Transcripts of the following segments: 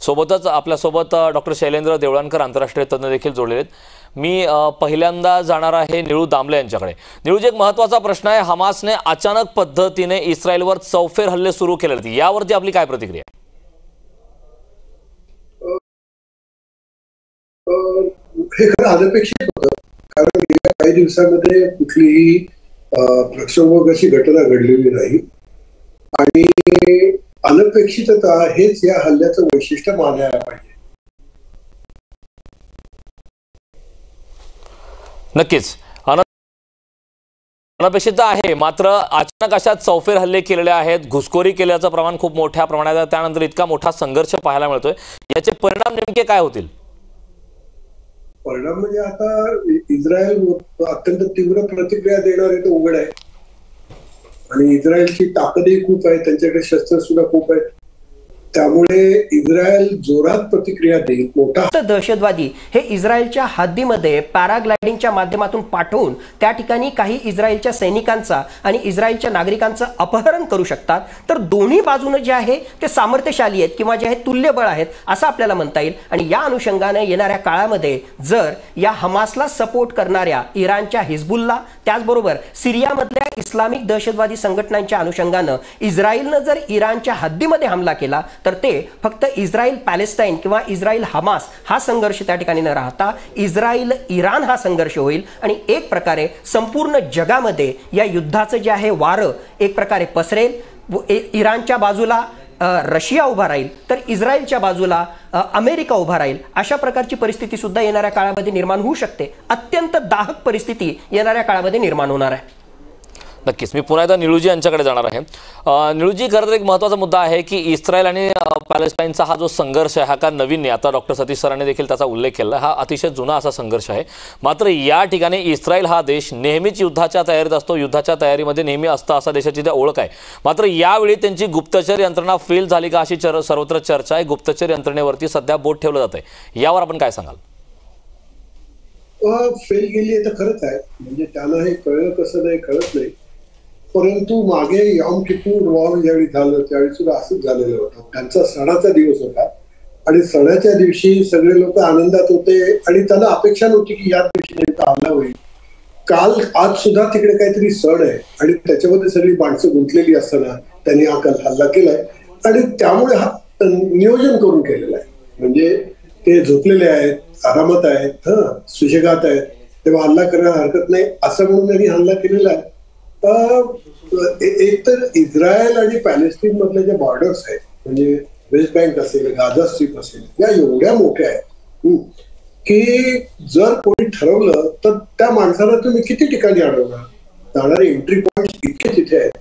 सोबतच आपल्यासोबत डॉक्टर शैलेंद्र देवळणकर आंतरराष्ट्रीय तज्ञ देखील जोडलेले आहेत। मी पहिल्यांदा जाणार आहे निळू दामले यांच्याकडे। निळूजी, एक महत्त्वाचा प्रश्न आहे, हमासने अचानक पद्धतीने इस्रायलवर चौफेर हल्ले सुरू केले आहेत, यावरती आपली काय प्रतिक्रिया? हे खरं अनपेक्षित होतं, कारण गेल्या काही दिवसांमध्ये कुठलीही प्रक्षोभक अशी घटना घडलेली नाही आणि अनपेक्षितता हेच या हल्ल्याचं वैशिष्ट्य मानायला पाहिजे। नक्कीच अनपेक्षित आहे, मात्र अचानक अशा चौफेर हल्ले केलेले आहेत, घुसखोरी केल्याचं प्रमाण खूप मोठ्या प्रमाणात आहे, त्यानंतर इतका मोठा संघर्ष पाहायला मिळतोय, याचे परिणाम नेमके काय होतील? परिणाम म्हणजे आता इस्रायल अत्यंत तीव्र प्रतिक्रिया देणार आहे, तो उघड आहे आणि इस्रायलची ताकदही खूप आहे, त्यांच्याकडे शस्त्र सुद्धा खूप आहेत, त्यामुळे इस्रायल जोरात प्रतिक्रिया देईल। मोठा दहशतवादी हे इस्रायलच्या हद्दीमध्ये पॅराग्लायडिंगच्या माध्यमातून पाठवून त्या ठिकाणी काही इस्रायलच्या सैनिकांचा आणि इस्रायलच्या नागरिकांचं अपहरण करू शकतात, तर दोन्ही बाजूने जे आहे ते सामर्थ्यशाली आहेत किंवा जे आहे तुल्यबळ आहेत असं आपल्याला म्हणता येईल। आणि या अनुषंगाने येणाऱ्या काळामध्ये जर या हमासला सपोर्ट करणाऱ्या इराणच्या हिजबुल्ला, त्याचबरोबर सिरियामधल्या इस्लामिक दहशतवादी संघटनांच्या अनुषंगाने इस्रायलने जर इराणच्या हद्दीमध्ये हमला केला तर ते फक्त इस्रायल पॅलेस्टाईन किंवा इस्रायल हमास हा संघर्ष त्या ठिकाणी न राहता इस्रायल इराण हा संघर्ष होईल आणि एक प्रकारे संपूर्ण जगामध्ये या युद्धाचं जे आहे वारं एक प्रकारे पसरेल। इराणच्या बाजूला रशिया उभा राहील तर इस्रायलच्या बाजूला अमेरिका उभा राहील, अशा प्रकारची परिस्थिती सुद्धा येणाऱ्या काळामध्ये निर्माण होऊ शकते। अत्यंत दाहक परिस्थिती येणाऱ्या काळामध्ये निर्माण होणार आहे। नक्कीच मी पुन्हा एकदा निळूजी यांच्याकडे जाणार आहे। निळूजी, खरं तर एक महत्त्वाचा मुद्दा आहे की इस्रायल आणि पॅलेस्टाईनचा हा जो संघर्ष आहे हा का नवीन नाही, आता डॉक्टर सतीश सरांनी देखील त्याचा उल्लेख केला, हा अतिशय जुना असा संघर्ष आहे। मात्र या ठिकाणी इस्रायल हा देश नेहमीच युद्धाच्या तयारीत असतो, युद्धाच्या तयारीमध्ये नेहमी असतं असा देशाची त्या ओळख आहे। मात्र यावेळी त्यांची गुप्तचर यंत्रणा फेल झाली का अशी सर्वत्र चर्चा आहे, गुप्तचर यंत्रणेवरती सध्या बोट ठेवलं जात आहे, यावर आपण काय सांगाल? फेल गेली तर खरंच आहे, म्हणजे त्यांना हे कळलं कसं नाही कळत नाही, परंतु मागे यॉम किपूर वॉर ज्यावेळी झालं त्यावेळी सुद्धा असंच झालेलं होतं। त्यांचा सणाचा दिवस होता आणि सणाच्या दिवशी सगळे लोक आनंदात होते आणि त्यांना अपेक्षा नव्हती की या दिवशी नेमका हल्ला होईल। आज सुद्धा तिकडे काहीतरी सण आहे आणि त्याच्यामध्ये सगळी माणसं गुंतलेली असताना त्यांनी हा हल्ला केलाय आणि त्यामुळे हा नियोजन करून केलेला आहे, म्हणजे ते झोपलेले आहेत, आरामात आहेत, सुशेगात आहेत, तेव्हा हल्ला करायला हरकत नाही असं म्हणून त्यांनी हल्ला केलेला आहे। एक तर इस्रायल आणि पॅलेस्टाईन मधले जे बॉर्डर्स आहेत, म्हणजे वेस्ट बँक असेल, गाझा स्ट्रीप असेल, या एवढ्या मोठ्या आहेत की जर कोणी ठरवलं तर त्या माणसाला तुम्ही किती ठिकाणी अडवणार, जाणारे एंट्री पॉइंट इतके तिथे आहेत।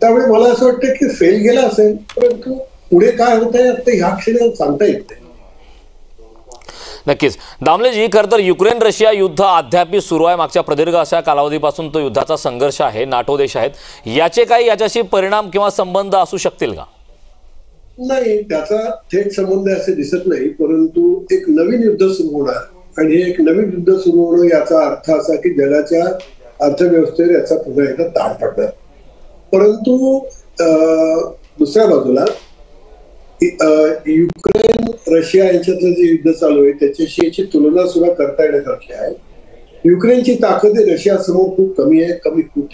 त्यामुळे मला असं वाटतं की फेल गेला असेल, परंतु पुढे काय होत आहे ते ह्या क्षणी सांगता येत नाही। नक्कीच दामलेजी, खरं तर युक्रेन रशिया युद्ध अद्याप सुरू आहे, मागच्या प्रदीर्घ अशा कालावधीपासून तो युद्धाचा संघर्ष आहे, नाटो देश आहेत, याचे काही याच्याशी परिणाम किंवा संबंध असू शकतील का? नाही, त्याचा थेट संबंध असे दिसत नाही, परंतु एक नवीन युद्ध सुरू होणार आणि एक नवीन युद्ध सुरू होणं याचा अर्थ असा की जगाच्या अर्थव्यवस्थेवर याचा पुन्हा एकदा ताण पडणार। परंतु दुसऱ्या बाजूला युक्रेन रशिया यांच्यातलं जे युद्ध चालू आहे त्याच्याशी याची तुलना सुद्धा करता येण्यासारखी आहे। युक्रेनची ताकद रशिया समोर खूप कमी आहे, कमी खूप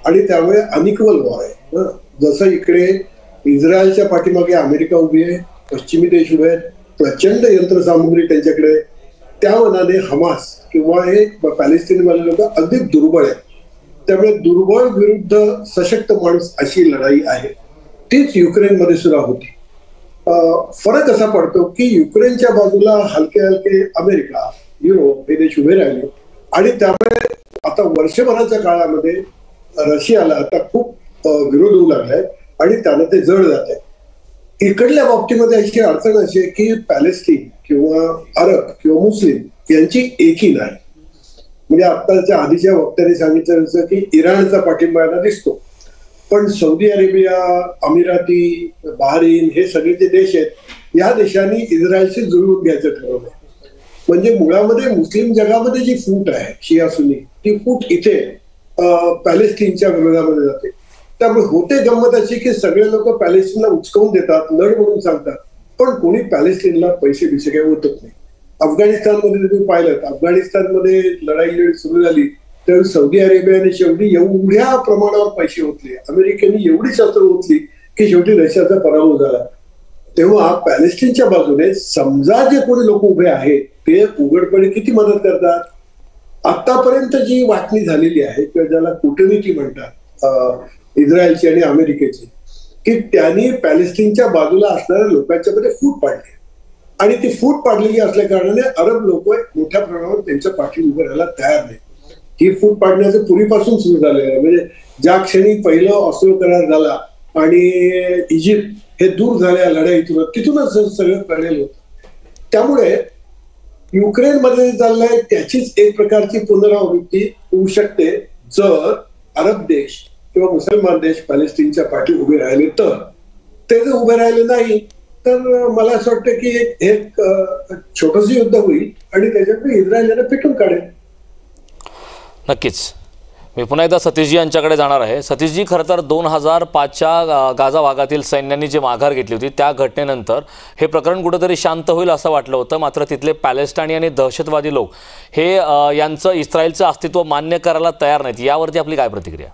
आणि त्यामुळे अनइक्वल वॉर आहे। जसं इकडे इस्रायलच्या पाठीमागे अमेरिका उभी आहे, पश्चिमी देश उभे आहेत, प्रचंड यंत्रसामुग्री त्यांच्याकडे, त्या मनाने हमास किंवा हे पॅलेस्टाईनवाले लोक अगदी दुर्बळ आहेत, त्यामुळे दुर्बळ विरुद्ध सशक्त माणूस अशी लढाई आहे, तीच युक्रेनमध्ये सुद्धा होती। फरक असा पडतो की युक्रेनच्या बाजूला हलके हलके अमेरिका, युरोप हे देश उभे राहिले आणि त्यामुळे आता वर्षभराच्या काळामध्ये रशियाला आता खूप विरोध होऊ लागलाय आणि त्याला ते जड जात आहे। इकडल्या बाबतीमध्ये अशी अडचण अशी आहे की पॅलेस्टीन किंवा अरब किंवा मुस्लिम यांची एकी नाही, म्हणजे आताच्या आधीच्या वक्त्यांनी सांगितलं जसं की इराणचा पाठिंबा याला दिसतो, पण सौदी अरेबिया, अमिराती, बहारीन हे सगळे जे देश आहेत या देशांनी इस्रायलशी जुळवून घ्यायचं ठरवलंय। म्हणजे मुळामध्ये मुस्लिम जगामध्ये जी फूट आहे शिया सुन्नी, ती फूट इथे पॅलेस्टीनच्या विरोधामध्ये जाते। त्यामुळे होते गंमत अशी की सगळे लोक पॅलेस्टीनला उचकवून देतात, लढ म्हणून सांगतात, पण कोणी पॅलेस्टाईनला पैसे बिसे काही ओतत नाही. अफगाणिस्तानमध्ये तुम्ही पाहिलं, अफगाणिस्तानमध्ये लढाई सुरू झाली त्यावेळी सौदी अरेबियाने शेवटी एवढ्या प्रमाणावर पैसे ओतले, अमेरिकेने एवढी शस्त्र ओतली की शेवटी रशियाचा पराभव झाला. तेव्हा पॅलेस्टाईनच्या बाजूने समजा जे कोणी लोक उभे आहेत ते उघडपणे किती मदत करतात. आतापर्यंत जी वाटणी झालेली आहे किंवा ज्याला कूटनीती म्हणतात इस्रायलची आणि अमेरिकेची, की त्यांनी पॅलेस्टाईनच्या बाजूला असणाऱ्या लोकांच्या मध्ये फूट पाडली आणि ती फूट पाडलेली असल्या कारणाने अरब लोक मोठ्या प्रमाणावर त्यांच्या पाठी उभे राहायला तयार नाही. ही फूट पाडण्याचं पूर्वीपासून सुरू झालेलं आहे. म्हणजे ज्या क्षणी पहिलं ऑस्लो करार झाला आणि इजिप्त हे दूर झाल्या लढाईतून, तिथूनच सगळं कळलेलं होतं. त्यामुळे युक्रेनमध्ये चाललंय त्याचीच एक प्रकारची पुनरावृत्ती होऊ शकते जर अरब देश किंवा मुसलमान देश पॅलेस्टाईनच्या पाठी उभे राहिले तर. ते जर उभे राहिले नाही तर मला असं वाटतं की एक छोटंसं युद्ध होईल आणि त्याच्याकडे इस्रायल याला पिटून काढेल. नक्कीच. मी पुन्हा एकदा सतीशजी यांच्याकडे जाणार आहे. सतीशजी, खरं तर 2005च्या गाझा भागातील सैन्यांनी जी माघार घेतली होती त्या घटनेनंतर हे प्रकरण कुठेतरी शांत होईल असं वाटलं होतं. मात्र तिथले पॅलेस्टाईनी आणि दहशतवादी लोक हे यांचं इस्रायलचं अस्तित्व मान्य करायला तयार नाहीत. यावरती आपली काय प्रतिक्रिया?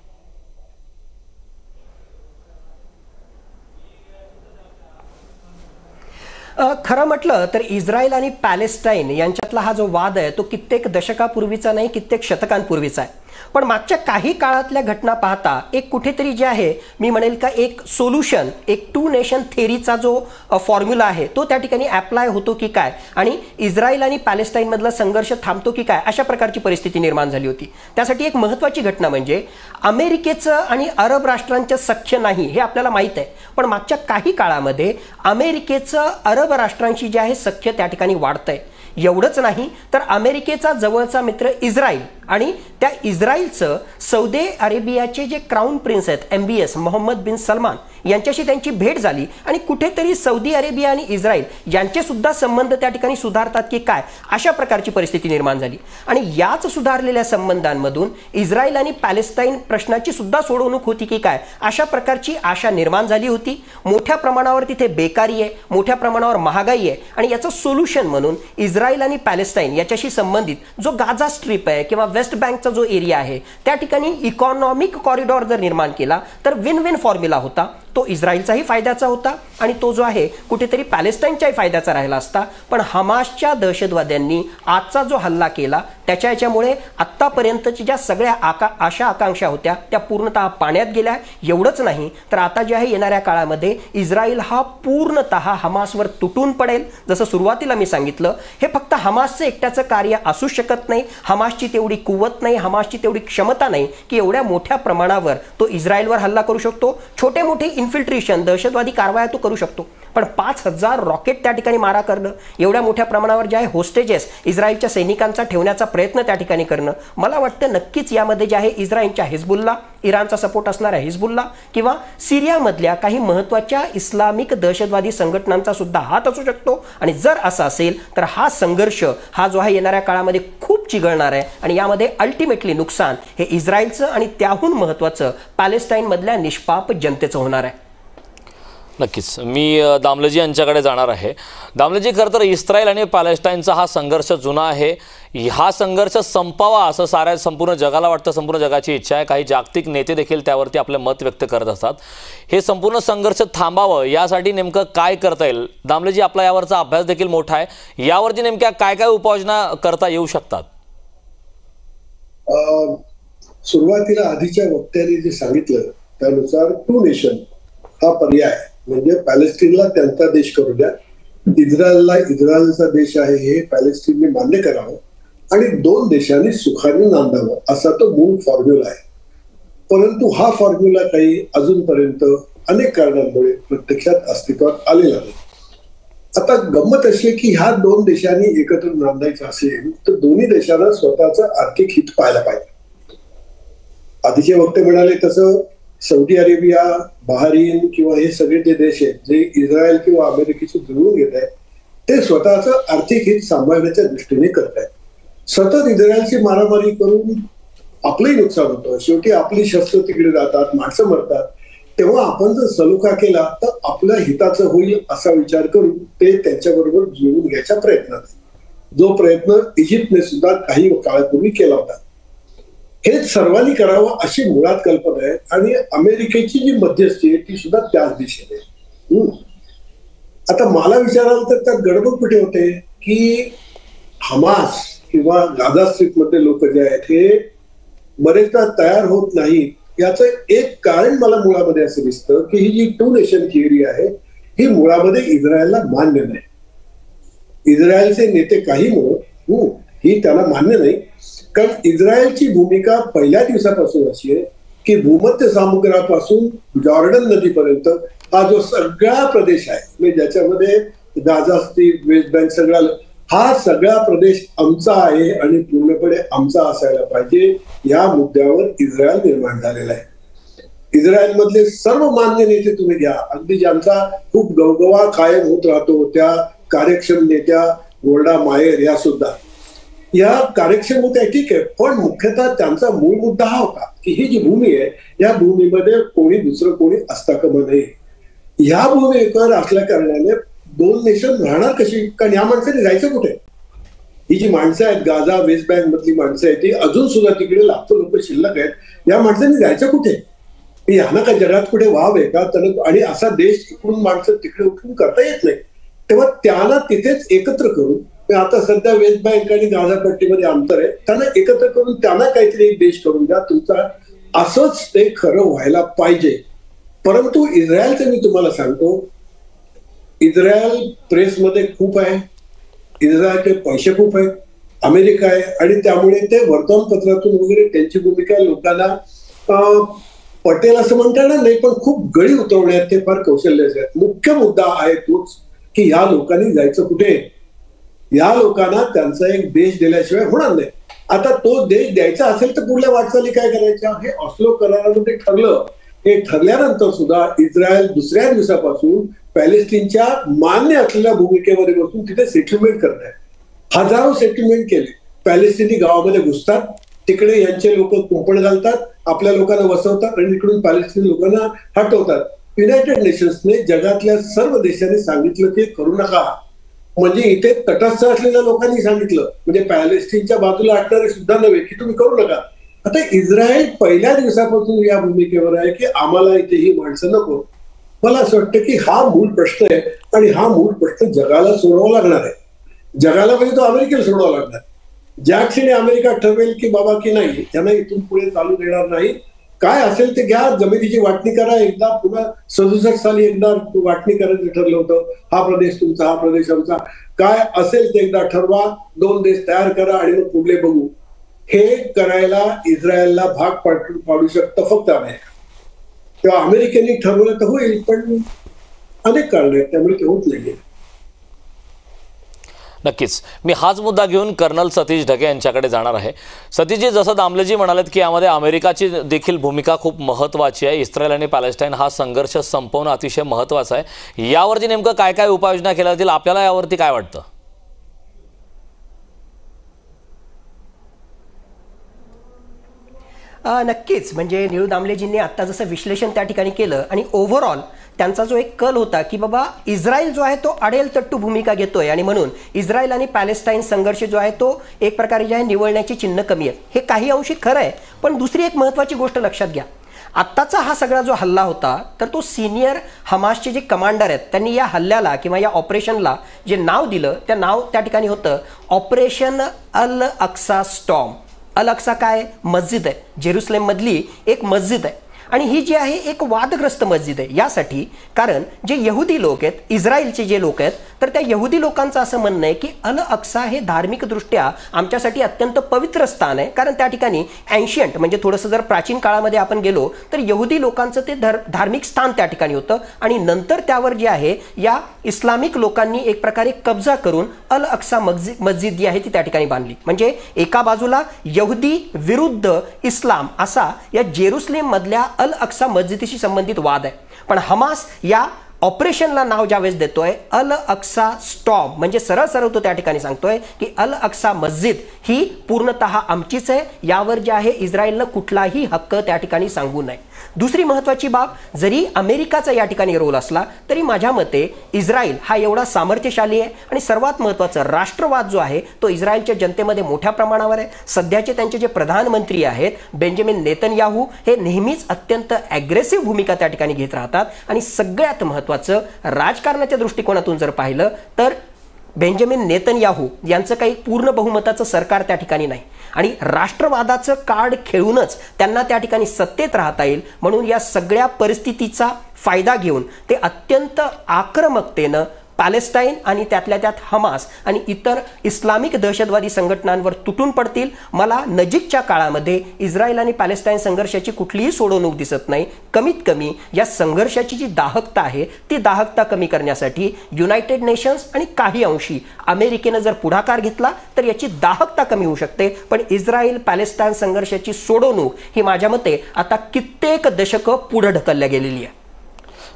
खरं म्हटलं तर इस्रायल आणि पॅलेस्टाईन यांच्यातला हा जो वाद आहे तो कित्येक दशकापूर्वीचा नाही, कित्येक शतकांपूर्वीचा आहे. पण मागच्या काही काळातल्या घटना पाहता एक कुठेतरी जे आहे मी म्हणेल का एक सोल्युशन, एक टू नेशन थेअरीचा जो फॉर्म्युला आहे तो त्या ठिकाणी ॲप्लाय होतो की काय आणि इस्रायल आणि पॅलेस्टाईनमधला संघर्ष थांबतो की काय, अशा प्रकारची परिस्थिती निर्माण झाली होती. त्यासाठी एक महत्त्वाची घटना म्हणजे अमेरिकेचं आणि अरब राष्ट्रांचं सख्य नाही हे आपल्याला माहीत आहे, पण मागच्या काही काळामध्ये अमेरिकेचं अरब राष्ट्रांशी जे आहे सख्य त्या ठिकाणी वाढतंय. एवढंच नाही तर अमेरिकेचा जवळचा मित्र इस्रायल आणि त्या इस्रायलचं सौदी अरेबियाचे जे क्राऊन प्रिन्स आहेत MBS मोहम्मद बिन सलमान यांच्याशी त्यांची भेट झाली आणि कुठेतरी सौदी अरेबिया आणि इस्रायल यांचे सुद्धा संबंध त्या ठिकाणी सुधारतात की काय, अशा प्रकारची परिस्थिती निर्माण झाली. आणि याच सुधारलेल्या संबंधांमधून इस्रायल आणि पॅलेस्टाईन प्रश्नाची सुद्धा सोडवणूक होती की काय, अशा प्रकारची आशा निर्माण झाली होती. मोठ्या प्रमाणावर तिथे बेकारी आहे, मोठ्या प्रमाणावर महागाई आहे आणि याचं सोल्युशन म्हणून इस्रायल आणि पॅलेस्टाईन याच्याशी संबंधित जो गाझा स्ट्रीप आहे किंवा वेस्ट बँकचा जो एरिया आहे त्या ठिकाणी इकॉनॉमिक कॉरिडॉर जर निर्माण केला तर विन विन फॉर्म्युला होता. तो इस्रायलचाही फायद्याचा होता आणि तो जो आहे कुठेतरी पॅलेस्टाईनच्याही फायद्याचा राहिला असता. पण हमासच्या दहशतवाद्यांनी आजचा जो हल्ला केला त्याच्यामुळे आत्तापर्यंतच्या ज्या सगळ्या आशा आकांक्षा होत्या त्या पूर्णतः पाण्यात गेल्या. एवढंच नाही तर आता जे आहे येणाऱ्या काळामध्ये इस्रायल हा पूर्णतः हमासवर तुटून पडेल. जसं सुरुवातीला मी सांगितलं, हे फक्त हमासचं एकट्याचं कार्य असू शकत नाही. हमासची तेवढी कुवत नाही, हमासची तेवढी क्षमता नाही की एवढ्या मोठ्या प्रमाणावर तो इस्रायलवर हल्ला करू शकतो. छोटे मोठे इन्फिल्ट्रेशन दहशतवादी कारवाया तो करू शकतो, पण 5,000 रॉकेट त्या ठिकाणी मारा करणं, एवढ्या मोठ्या प्रमाणावर जे आहे होस्टेजेस इस्रायलच्या सैनिकांचा ठेवण्याचा प्रयत्न त्या ठिकाणी करणं, मला वाटतं नक्कीच यामध्ये जे आहे इस्रायलच्या हिजबुल्ला, इराणचा सपोर्ट असणाऱ्या हिजबुल्ला किंवा सिरियामधल्या काही महत्त्वाच्या इस्लामिक दहशतवादी संघटनांचा सुद्धा हात असू शकतो. आणि जर असं असेल तर हा संघर्ष हा जो आहे येणाऱ्या काळामध्ये खूप चिघळणार आहे आणि यामध्ये अल्टिमेटली नुकसान हे इस्रायलचं आणि त्याहून महत्त्वाचं पॅलेस्टाईनमधल्या निष्पाप जनतेचं होणार आहे. नक्कीच. मी दामलेजी यांच्याकडे जाणार आहे. दामलेजी, खरं तर इस्रायल आणि पॅलेस्टाईनचा हा संघर्ष जुना आहे. हा संघर्ष संपावा असं संपूर्ण जगाला वाटतं, संपूर्ण जगाची इच्छा आहे. काही जागतिक नेते देखील त्यावरती आपले मत व्यक्त करत असतात. हे संपूर्ण संघर्ष थांबावं यासाठी नेमकं काय करता येईल? दामलेजी, आपला यावरचा अभ्यास देखील मोठा आहे. यावरती नेमक्या काय काय उपाययोजना करता येऊ शकतात? सुरुवातीला आधीच्या वक्त्यांनी जे सांगितलं त्यानुसार टू नेशन हा पर्याय, म्हणजे पॅलेस्टीनला त्यांचा देश करू द्या, इस्रायलला इस्रायलचा देश आहे हे पॅलेस्टीनने मान्य करावं आणि दोन देशांनी सुखाने नांदावं असा तो मूळ फॉर्म्युला आहे. परंतु हा फॉर्म्युला काही अजूनपर्यंत अनेक कारणांमुळे प्रत्यक्षात अस्तित्वात आलेला नाही. आता गंमत अशी आहे की ह्या दोन देशांनी एकत्र नांदायचं असेल तर दोन्ही देशांना स्वतःचं आर्थिक हित पाहायला पाहिजे. आधीचे वक्ते म्हणाले तसं सौदी अरेबिया, बहारीन किंवा हे सगळे जे देश आहेत जे इस्रायल किंवा अमेरिकेशी जुळवून घेत आहेत ते स्वतःचं आर्थिक हित सांभाळण्याच्या दृष्टीने करत आहेत. सतत इस्रायलची मारामारी करून आपलंही नुकसान होतं. शेवटी आपली शस्त्र तिकडे जातात, माणसं मरतात. तेव्हा आपण जर सलोखा केला तर आपल्या हिताचं होईल असा विचार करून ते त्यांच्याबरोबर जुळवून घ्यायच्या प्रयत्नात, जो प्रयत्न इजिप्तने सुद्धा काही काळापूर्वी केला होता. हे सर्वांनी करावं अशी मुळात कल्पना आहे. आणि अमेरिकेची जी मध्यस्थी आहे ती सुद्धा त्याच दिशेने. आता मला विचाराल तर त्यात गडबड कुठे होते की हमास किंवा गाझा स्ट्रीप मधले लोक जे आहेत हे बरेचदा तयार होत नाहीत. याचं एक कारण मला मुळामध्ये असं दिसतं की ही जी 2 नेशन थिअरी आहे ही मुळामध्ये इस्रायलला मान्य नाही. इस्रायलचे नेते काही म्हणून ही त्याला मान्य नाही. कारण इस्रायलची भूमिका पहिल्या दिवसापासून अशी आहे की भूमध्य समुद्रापासून जॉर्डन नदीपर्यंत हा जो सगळा प्रदेश आहे म्हणजे ज्याच्यामध्ये गाझा स्ट्रीप, वेस्ट बँक सगळा, हा सगळा प्रदेश आमचा आहे आणि पूर्णपणे आमचा असायला पाहिजे या मुद्द्यावर इस्रायल निर्माण झालेला आहे. इस्रायल मधले सर्व मान्य नेते तुम्ही घ्या, अगदी ज्यांचा खूप गवगवा कायम होत राहतो त्या कार्यक्षम नेत्या गोल्डा मायर या सुद्धा या कार्यक्षम होत्या, ठीक आहे. पण मुख्यतः त्यांचा मूळ मुद्दा हा होता की ही जी भूमी आहे या भूमीमध्ये कोणी दुसरं कोणी असता कामा नये. ह्या भूमीवर असल्या कारणाने 2 नेशन राहणार कशी? कारण या माणसाने जायचं कुठे? ही जी माणसं आहेत गाझा वेस्ट बँक मधली माणसं आहेत ती अजून सुद्धा तिकडे लाखो लोक शिल्लक आहेत. या माणसांनी जायचं कुठे? यांना काय जगात कुठे वाव आहे का? आणि असा देश इकडून माणसं तिकडे उठून करता येत नाही. तेव्हा त्याला तिथेच एकत्र करून, आता सध्या वेस्ट बँक आणि गाझा पट्टीमध्ये अंतर आहे, त्यांना एकत्र करून त्यांना काहीतरी एक देश करून द्या तुमचा, असंच ते खरं व्हायला पाहिजे. परंतु इस्रायलचं मी तुम्हाला सांगतो, इस्रायल प्रेसमध्ये खूप आहे, इस्रायलचे पैसे खूप आहेत, अमेरिका आहे आणि त्यामुळे ते वर्तमानपत्रातून वगैरे त्यांची भूमिका लोकांना पटेल असं म्हणता येणार नाही, पण खूप गळी उतरवण्यात ते फार कौशल्याचे आहेत. मुख्य मुद्दा आहे तोच की या लोकांनी जायचं कुठे? या लोकांना त्यांचा एक देश दिल्याशिवाय होणार नाही. आता तो देश द्यायचा असेल तर पुढल्या वाटचाली काय करायच्या? हे ऑस्लो करारामध्ये ठरलं. हे ठरल्यानंतर सुद्धा इस्रायल दुसऱ्या दिवसापासून पॅलेस्टीनच्या मान्य असलेल्या भूमिकेमध्ये बसून तिथे सेटलमेंट करत आहे. हजारो सेटलमेंट केले. पॅलेस्टिनी गावामध्ये घुसतात, तिकडे यांचे लोक कुंपण घालतात, आपल्या लोकांना वसवतात आणि इकडून पॅलेस्टिनी लोकांना हटवतात. युनायटेड नेशन्सने जगातल्या सर्व देशांनी सांगितलं की करू नका. म्हणजे इथे तटस्थ असलेल्या लोकांनी सांगितलं, म्हणजे पॅलेस्टीनच्या बाजूला हटणारे सुद्धा नव्हे की तुम्ही करू नका. आता इस्रायल पहिल्या दिवसापासून या भूमिकेवर आहे की आम्हाला इथे ही माणसं नको. मला असं वाटतं की हा मूळ प्रश्न आहे आणि हा मूळ प्रश्न जगाला सोडवावा लागणार आहे. जगाला म्हणजे तो अमेरिकेला सोडवावा लागणार. ज्या क्षणी अमेरिका ठरवेल की बाबा की नाही त्यांना इथून पुढे चालू देणार नाही, काय असेल ते घ्या, जमिनीची वाटणी करा. एकदा पुन्हा 67 साली एकदा वाटणी करायचं ठरलं होतं, हा प्रदेश तुमचा हा प्रदेश आमचा, काय असेल ते एकदा ठरवा, 2 देश तयार करा आणि मग पुढले बघू. हे करायला इस्रायलला भाग पाडू शकतं फक्त अमेरिका. तेव्हा अमेरिकेने ठरवलं तर होईल, पण अनेक कारण आहेत त्यामुळे ते होत नाहीये. नक्कीच मी हाच मुद्दा घेऊन कर्नल सतीश ढगे यांच्याकडे जाणार आहे. सतीशजी, जसं दामलेजी म्हणालेत की यामध्ये अमेरिकाची देखील भूमिका खूप महत्त्वाची आहे. इस्रायल आणि पॅलेस्टाईन हा संघर्ष संपवणं अतिशय महत्त्वाचं आहे. यावरती नेमकं काय काय उपाययोजना केल्या जातील, आपल्याला यावरती काय वाटतं? नक्कीच, म्हणजे निळू दामलेजींनी आत्ता जसं विश्लेषण त्या ठिकाणी केलं आणि ओव्हरऑल त्यांचा जो एक कल होता की बाबा इस्रायल जो आहे तो अडेल तट्टू भूमिका घेतोय आणि म्हणून इस्रायल आणि पॅलेस्टाईन संघर्ष जो आहे तो एक प्रकारे जे आहे निवळण्याची चिन्ह कमी आहे, हे काही अंशी खरं आहे. पण दुसरी एक महत्त्वाची गोष्ट लक्षात घ्या, आत्ताचा हा सगळा जो हल्ला होता तर तो सिनियर हमासचे जे कमांडर आहेत त्यांनी या हल्ल्याला किंवा या ऑपरेशनला जे नाव दिलं त्या नाव त्या ठिकाणी होतं ऑपरेशन अल अक्सा स्टॉर्म. अल अक्सा काय? मस्जिद आहे, जेरुसलेम मधली एक मस्जिद आहे आणि ही जी आहे एक वादग्रस्त मस्जिद आहे. यासाठी कारण जे यहुदी लोक आहेत, इस्रायलचे जे लोक आहेत, तर त्या यहुदी लोकांचं असं म्हणणं आहे की अल अक्सा हे धार्मिकदृष्ट्या आमच्यासाठी अत्यंत पवित्र स्थान आहे. कारण त्या ठिकाणी एन्शियंट म्हणजे थोडंसं जर प्राचीन काळामध्ये आपण गेलो तर यहुदी लोकांचं ते धार्मिक स्थान त्या ठिकाणी होतं आणि नंतर त्यावर जे आहे या इस्लामिक लोकांनी एक प्रकारे कब्जा करून अल अक्सा मस्जिद जी आहे ती त्या ठिकाणी बांधली. म्हणजे एका बाजूला यहुदी विरुद्ध इस्लाम असा या जेरुसलेम मधल्या अल अक्सा मस्जिदीशी संबंधित वाद आहे. पण हमास या ऑपरेशनला नाव ज्यावेळेस देतोय अल अक्सा स्टॉर्म, म्हणजे सरळ सरळ तो त्या ठिकाणी सांगतोय की अल अक्सा मस्जिद ही पूर्णतः आमचीच आहे, यावर जे आहे इस्रायलनं कुठलाही हक्क त्या ठिकाणी सांगू नये. दुसरी महत्त्वाची बाब, जरी अमेरिकाचा या ठिकाणी रोल असला तरी माझ्या मते इस्रायल हा एवढा सामर्थ्यशाली आहे आणि सर्वात महत्त्वाचं राष्ट्रवाद जो आहे तो इस्रायलच्या जनतेमध्ये मोठ्या प्रमाणावर आहे. सध्याचे त्यांचे जे प्रधानमंत्री आहेत बेंजामिन नेतन्याहू हे नेहमीच अत्यंत ॲग्रेसिव्ह भूमिका त्या ठिकाणी घेत राहतात. आणि सगळ्यात महत्त्वाचं राजकारणाच्या दृष्टिकोनातून जर पाहिलं तर बेंजामिन नेतन्याहू यांचं काही पूर्ण बहुमताचं सरकार त्या ठिकाणी नाही आणि राष्ट्रवादाचं कार्ड खेळूनच त्यांना त्या ठिकाणी सत्तेत राहता येईल. म्हणून या सगळ्या परिस्थितीचा फायदा घेऊन ते अत्यंत आक्रमकतेनं पॅलेस्टाईन आणि त्यातल्या त्यात हमास आणि इतर इस्लामिक दहशतवादी संघटनांवर तुटून पडतील. मला नजीकच्या काळामध्ये इस्रायल आणि पॅलेस्टाईन संघर्षाची कुठलीही सोडवणूक दिसत नाही. कमीत कमी या संघर्षाची जी दाहकता आहे ती दाहकता कमी करण्यासाठी युनायटेड नेशन्स आणि काही अंशी अमेरिकेनं जर पुढाकार घेतला तर याची दाहकता कमी होऊ शकते. पण इस्रायल पॅलेस्टाईन संघर्षाची सोडवणूक ही माझ्या मते आता कित्येक दशकं पुढे ढकलल्या गेलेली आहे.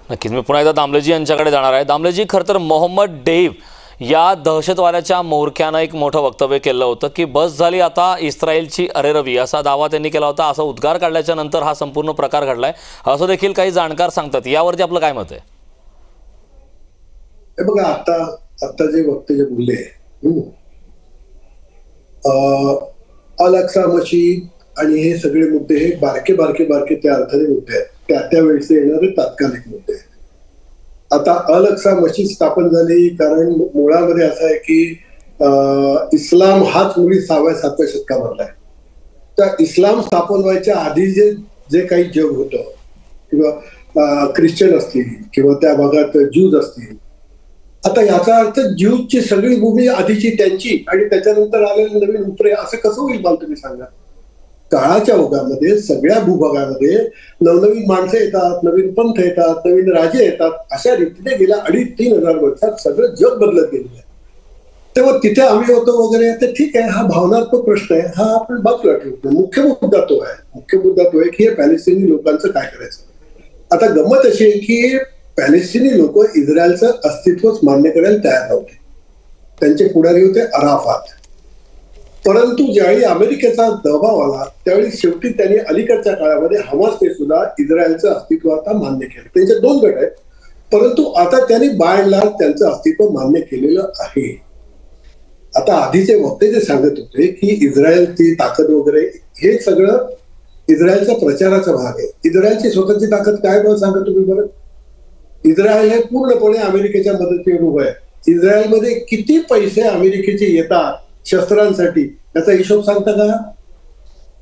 नक्कीच. मी पुन्हा एकदा दामलेजी यांच्याकडे जाणार आहे. दामलेजी, खरं तर मोहम्मद डेव्ह या दहशतवाद्याच्या म्होरक्यानं एक मोठं वक्तव्य केलं होतं की बस झाली आता इस्रायलची अरेरवी, असा दावा त्यांनी केला होता. असा उद्गार काढल्याच्या नंतर हा संपूर्ण प्रकार घडलाय असं देखील काही जाणकार सांगतात. यावरती आपलं काय मत आहे? बघा, आता जे वक्ते जे बोलले अल अक्सा मशीद आणि हे सगळे मुद्दे हे बारके त्या अर्थाने मुद्दे आहेत, त्यावेळेस येणारे तात्कालिक मुद्दे आहेत. आता अल अक्सा मशीद स्थापन झाली कारण मुळामध्ये असं आहे की इस्लाम हाच मुळी 6व्या-7व्या शतकामधला आहे. तर इस्लाम स्थापन व्हायच्या आधी जे काही जग होतं किंवा ख्रिश्चन असतील किंवा त्या भागात ज्यूज असतील, आता याचा अर्थ ज्यूजची सगळी भूमी आधीची त्यांची आणि त्याच्यानंतर आलेले नवीन उपरे असं कसं होईल मला तुम्ही सांगा. काळाच्या ओघामध्ये सगळ्या भूभागामध्ये नवनवीन माणसं येतात, नवीन पंथ येतात, नवीन राजे येतात. अशा रीतीने गेल्या 2,500-3,000 वर्षात सगळं जग बदलत गेलेलं आहे. तेव्हा तिथे आम्ही होतो वगैरे ते ठीक आहे, हा भावनात्मक प्रश्न आहे, हा आपण बाजूला ठेवतो. मुख्य मुद्दा तो आहे की हे पॅलेस्टिनी लोकांचं काय करायचं. आता गंमत अशी आहे की पॅलेस्टिनी लोक इस्रायलचं अस्तित्वच मान्य करायला तयार नव्हते. त्यांचे पुढारी होते अराफात. परंतु ज्यावेळी अमेरिकेचा दबाव आला त्यावेळी शेवटी त्यांनी अलीकडच्या काळामध्ये हमासने सुद्धा इस्रायलचं अस्तित्व आता मान्य केलं. त्यांचे 2 गट आहेत, परंतु आता त्यांनी बाय अँड लार्ज त्यांचं अस्तित्व मान्य केलेलं आहे. आता आधीचे वक्ते जे सांगत होते की इस्रायलची ताकद वगैरे हे सगळं इस्रायलच्या प्रचाराचा भाग आहे. इस्रायलची स्वतःची ताकद काय बरं सांगा तुम्ही बरं. इस्रायल हे पूर्णपणे अमेरिकेच्या मदतीवर उभं आहे. इस्रायलमध्ये किती पैसे अमेरिकेचे येतात शस्त्रांसाठी याचा हिशोब सांगता का.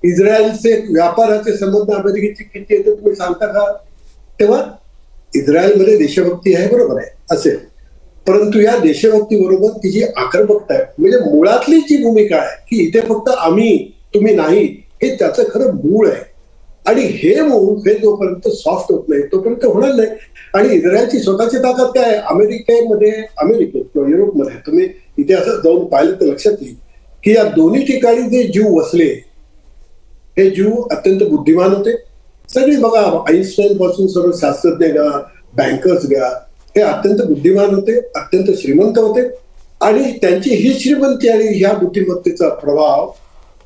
इस्रायलचे व्यापाराचे संबंध अमेरिकेचे किती येते तुम्ही सांगता का. तेव्हा इस्रायलमध्ये देशभक्ती आहे, बरोबर आहे असेल, परंतु या देशभक्ती बरोबर ती जी आक्रमकता आहे म्हणजे मुळातली जी भूमिका आहे की इथे फक्त आम्ही तुम्ही नाही, हे त्याचं खरं मूळ आहे. आणि हे मूळ हे जोपर्यंत सॉफ्ट होत नाही तोपर्यंत होणार नाही. आणि इस्रायलची स्वतःची ताकद काय आहे. अमेरिकेत किंवा युरोपमध्ये तुम्ही इतिहासात जाऊन पाहिलं तर लक्षात येईल की या दोन्ही ठिकाणी जे जीव वसले हे जीव अत्यंत बुद्धिमान होते. सगळी बघा, आईन्स्टाईन पासून सर्व शास्त्रज्ञ घ्या, बँकर्स घ्या, हे अत्यंत बुद्धिमान होते, अत्यंत श्रीमंत होते. आणि त्यांची ही श्रीमंती आणि ह्या बुद्धिमत्तेचा प्रभाव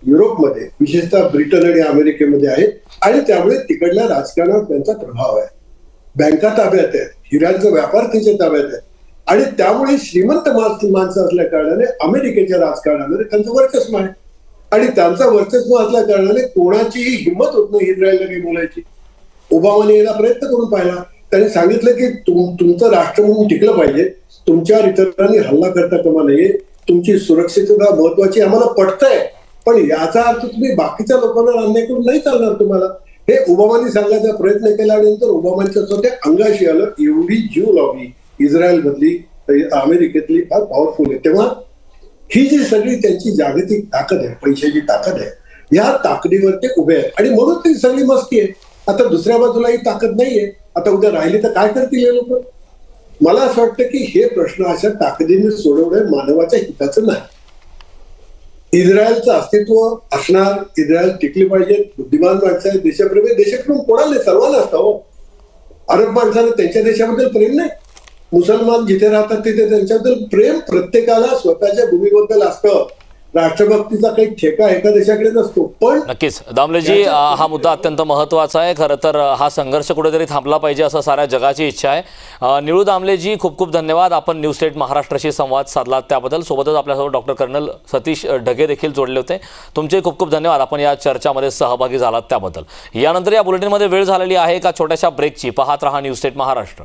युरोपमध्ये विशेषतः ब्रिटन आणि अमेरिकेमध्ये आहे आणि त्यामुळे तिकडल्या राजकारणात त्यांचा प्रभाव आहे. बँका ताब्यात आहेत, हिऱ्यांचा व्यापार त्यांच्या ताब्यात आहे आणि त्यामुळे श्रीमंत माणसं असल्या कारणाने अमेरिकेच्या राजकारणामध्ये त्यांचं वर्चस्व आहे. आणि त्यांचा वर्चस्व असल्या कारणाने कोणाचीही हिंमत होत नाही इस्रायलला काही बोलायची. ओबामाने याला प्रयत्न करून पाहिला. त्यांनी सांगितलं की तुमचं राष्ट्र म्हणून टिकलं पाहिजे, तुमच्यावर इतरांनी हल्ला करता कामा नये, तुमची सुरक्षितता महत्वाची आम्हाला पटतंय, पण याचा अर्थ तुम्ही बाकीच्या लोकांना अन्याय करून नाही चालणार तुम्हाला. हे ओबामाने सांगायचा प्रयत्न केल्यानंतर ओबामांच्या स्वतः अंगाशी आलं. एवढी जीव लावली इस्रायल मधली अमेरिकेतली फार पॉवरफुल आहे. तेव्हा ही जी सगळी त्यांची जागतिक ताकद आहे, पैशाची ताकद आहे, या ताकदीवर ते उभे आहेत आणि म्हणून ती सगळी मस्ती आहे. आता दुसऱ्या बाजूला ही ताकद नाहीये. आता उद्या राहिली तर काय करतील हे लोक. मला असं वाटतं की हे प्रश्न अशा ताकदीने सोडवणं मानवाच्या हिताचं नाही. इस्रायलचं अस्तित्व असणार, इस्रायल टिकली पाहिजे, बुद्धिमान माणसं आहेत, देशप्रेमी, देशप्रेम कोणाला सर्वांना असतं हो. अरब माणसाला त्यांच्या देशाबद्दल प्रेम नाही, मुसलमान जिथे राहतात तिथे त्यांच्याबद्दल प्रेम प्रत्येकाला स्वतःच्या भूमीबद्दल असतं. राष्ट्रभक्तीचा काही ठेका एका देशाकडे नसतो. पण नक्कीच दामलेजी, हा मुद्दा अत्यंत महत्त्वाचा आहे. खरं तर हा संघर्ष कुठेतरी थांबला पाहिजे असं साऱ्या जगाची इच्छा आहे. निळू दामलेजी, खूप खूप धन्यवाद. आपण न्यूज स्टेट महाराष्ट्राशी संवाद साधलात त्याबद्दल. सोबतच आपल्यासोबत डॉक्टर कर्नल सतीश ढगे देखील जोडले होते. तुमचे खूप खूप धन्यवाद. आपण या चर्चामध्ये सहभागी झालात त्याबद्दल. यानंतर या बुलेटिनमध्ये वेळ झालेली आहे एका छोट्याशा ब्रेकची. पाहत रहा न्यूज स्टेट महाराष्ट्र.